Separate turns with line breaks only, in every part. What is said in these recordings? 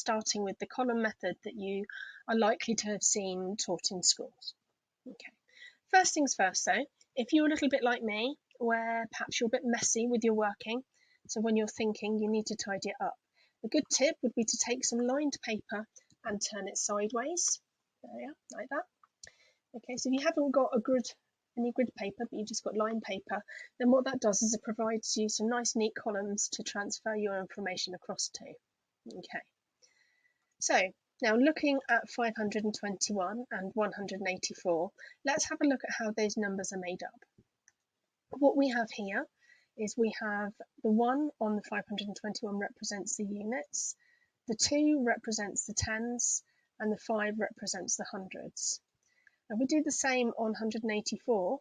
starting with the column method that you are likely to have seen taught in schools. Okay. First things first though, if you're a little bit like me, where perhaps you're a bit messy with your working, so when you're thinking you need to tidy it up, a good tip would be to take some lined paper and turn it sideways. There we are, like that. Okay, so if you haven't got any grid paper, but you've just got lined paper, then what that does is it provides you some nice neat columns to transfer your information across to. Okay, so now looking at 521 and 184, let's have a look at how those numbers are made up. What we have here is we have the 1 on the 521 represents the units, the 2 represents the tens, and the 5 represents the hundreds. And we do the same on 184.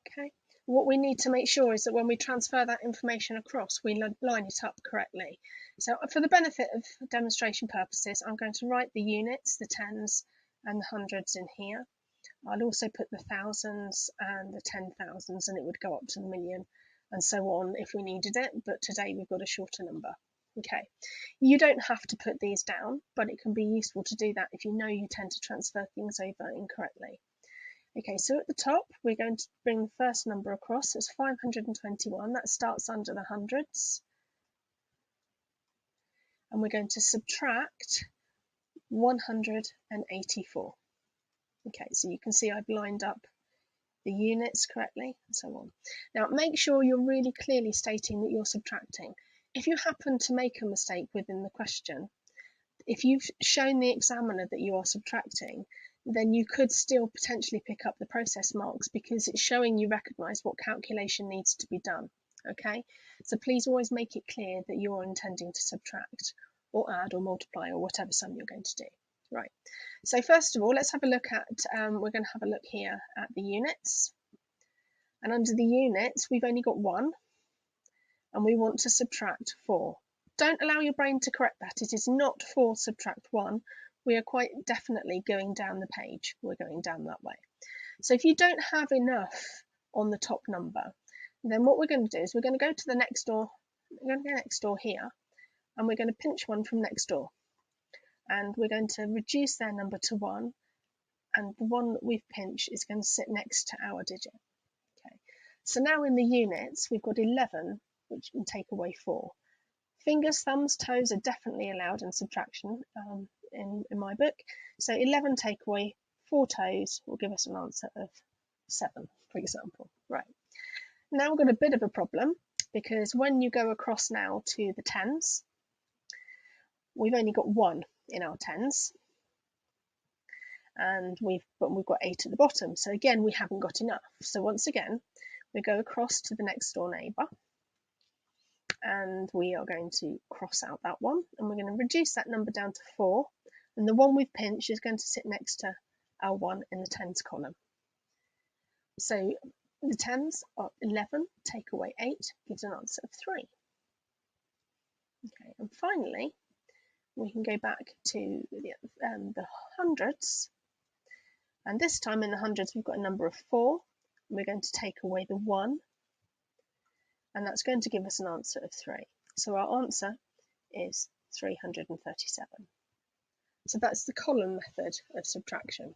Okay, what we need to make sure is that when we transfer that information across, we line it up correctly. So for the benefit of demonstration purposes, I'm going to write the units, the tens and the hundreds in here. I'll also put the thousands and the 10,000s, and it would go up to the million and so on if we needed it, but today we've got a shorter number. Okay, you don't have to put these down, but it can be useful to do that if you know you tend to transfer things over incorrectly. Okay, so at the top, we're going to bring the first number across. It's 521. That starts under the hundreds. And we're going to subtract 184. Okay, so you can see I've lined up the units correctly and so on. Now, make sure you're really clearly stating that you're subtracting. If you happen to make a mistake within the question, if you've shown the examiner that you are subtracting, then you could still potentially pick up the process marks because it's showing you recognise what calculation needs to be done. Okay, so please always make it clear that you're intending to subtract or add or multiply or whatever sum you're going to do. Right, so first of all, let's have a look at, we're going to have a look here at the units. And under the units, we've only got 1. And we want to subtract 4. Don't allow your brain to correct that. It is not 4 subtract 1. We are quite definitely going down the page. We're going down that way. So if you don't have enough on the top number, then what we're going to do is we're going to go to the next door. We're going to go next door here, and we're going to pinch 1 from next door. And we're going to reduce their number to 1, and the one that we've pinched is going to sit next to our digit. Okay. So now in the units, we've got 11, which can take away 4. Fingers, thumbs, toes are definitely allowed in subtraction in my book. So 11 take away 4 toes will give us an answer of 7, for example. Right. Now we've got a bit of a problem because when you go across now to the tens, we've only got 1 in our tens. And we've got 8 at the bottom. So again, we haven't got enough. So once again, we go across to the next door neighbour. And we are going to cross out that one, and we're going to reduce that number down to 4, and the one we've pinched is going to sit next to our 1 in the tens column. So the tens are 11, take away 8 gives an answer of 3. Okay, and finally we can go back to the hundreds, and this time in the hundreds we've got a number of 4, and we're going to take away the 1, and that's going to give us an answer of 3. So our answer is 337. So that's the column method of subtraction.